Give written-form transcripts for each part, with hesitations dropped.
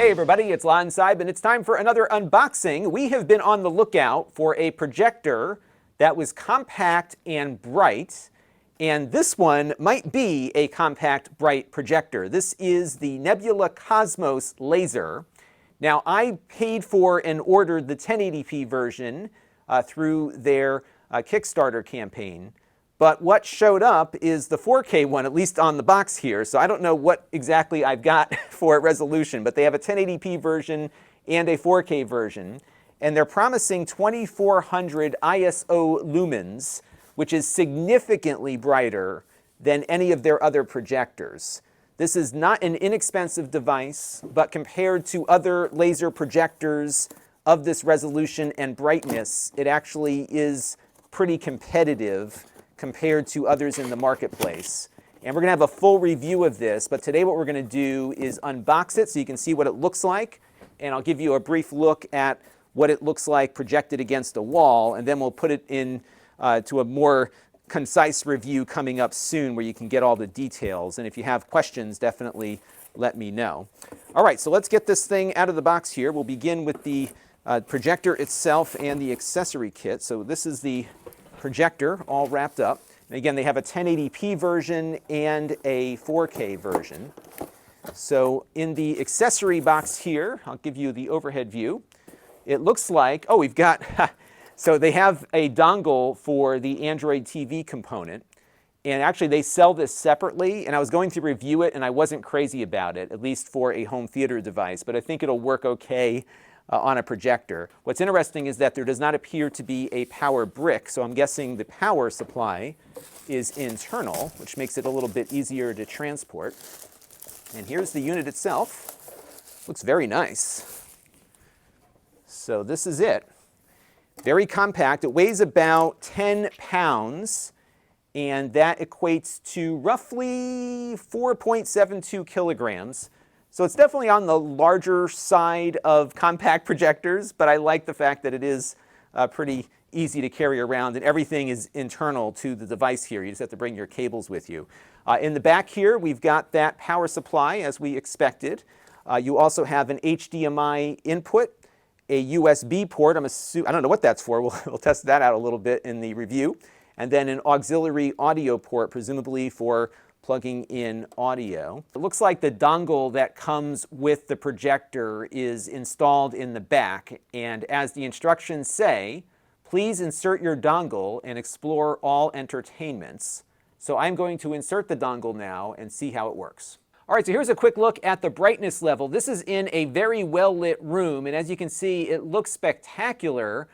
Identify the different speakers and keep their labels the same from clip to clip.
Speaker 1: Hey everybody, it's Lon Seib, and it's time for another unboxing. We have been on the lookout for a projector that was compact and bright, and this one might be a compact, bright projector. This is the Nebula Cosmos Laser. Now, I paid for and ordered the 1080p version through their Kickstarter campaign. But what showed up is the 4K one, at least on the box here. So I don't know what exactly I've got for resolution, but they have a 1080p version and a 4K version. And they're promising 2400 ISO lumens, which is significantly brighter than any of their other projectors. This is not an inexpensive device, but compared to other laser projectors of this resolution and brightness, it actually is pretty competitive compared to others in the marketplace. And we're going to have a full review of this, but today what we're going to do is unbox it so you can see what it looks like, and I'll give you a brief look at what it looks like projected against a wall, and then we'll put it in to a more concise review coming up soon where you can get all the details. And if you have questions, definitely let me know. All right, so let's get this thing out of the box here. We'll begin with the projector itself and the accessory kit. So this is the projector all wrapped up. And again, they have a 1080p version and a 4K version. So in the accessory box here, I'll give you the overhead view. It looks like, oh, we've got, so they have a dongle for the Android TV component. And actually they sell this separately, and I was going to review it and I wasn't crazy about it, at least for a home theater device, but I think it'll work okay on a projector. What's interesting is that there does not appear to be a power brick, so I'm guessing the power supply is internal, which makes it a little bit easier to transport. And here's the unit itself. Looks very nice. So this is it. Very compact. It weighs about 10 pounds, and that equates to roughly 4.72 kilograms. So it's definitely on the larger side of compact projectors, but I like the fact that it is pretty easy to carry around, and everything is internal to the device here. You just have to bring your cables with you. In the back here, we've got that power supply as we expected. You also have an HDMI input, a USB port. I don't know what that's for. We'll test that out a little bit in the review. And then an auxiliary audio port, presumably for plugging in audio. It looks like the dongle that comes with the projector is installed in the back, and as the instructions say, please insert your dongle and explore all entertainments. So I'm going to insert the dongle now and see how it works. All right, so here's a quick look at the brightness level. This is in a very well-lit room, and as you can see, it looks spectacular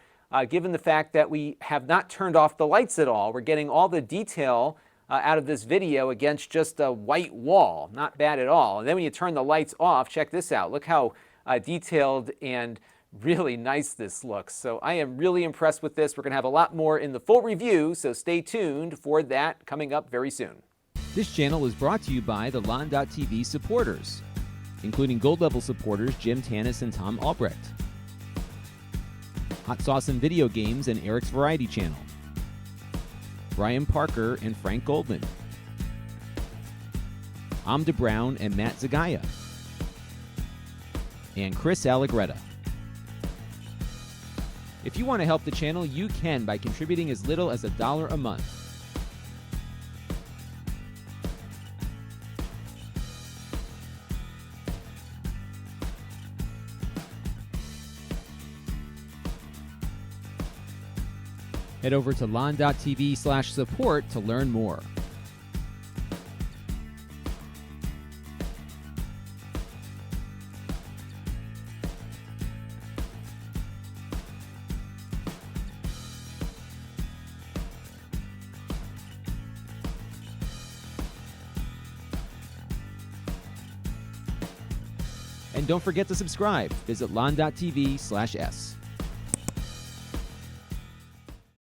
Speaker 1: given the fact that we have not turned off the lights at all. We're getting all the detail out of this video against just a white wall. Not bad at all. And then when you turn the lights off, check this out. Look how detailed and really nice this looks. So I am really impressed with this. We're going to have a lot more in the full review, so stay tuned for that coming up very soon.
Speaker 2: This channel is brought to you by the Lon.TV supporters, including gold level supporters Jim Tanis and Tom Albrecht, Hot Sauce and Video Games and Eric's Variety Channel, Brian Parker and Frank Goldman, Amda Brown and Matt Zagaya, and Chris Allegretta. If you want to help the channel, you can by contributing as little as $1 a month. Head over to lon.tv/support to learn more. And don't forget to subscribe. Visit lon.tv/s.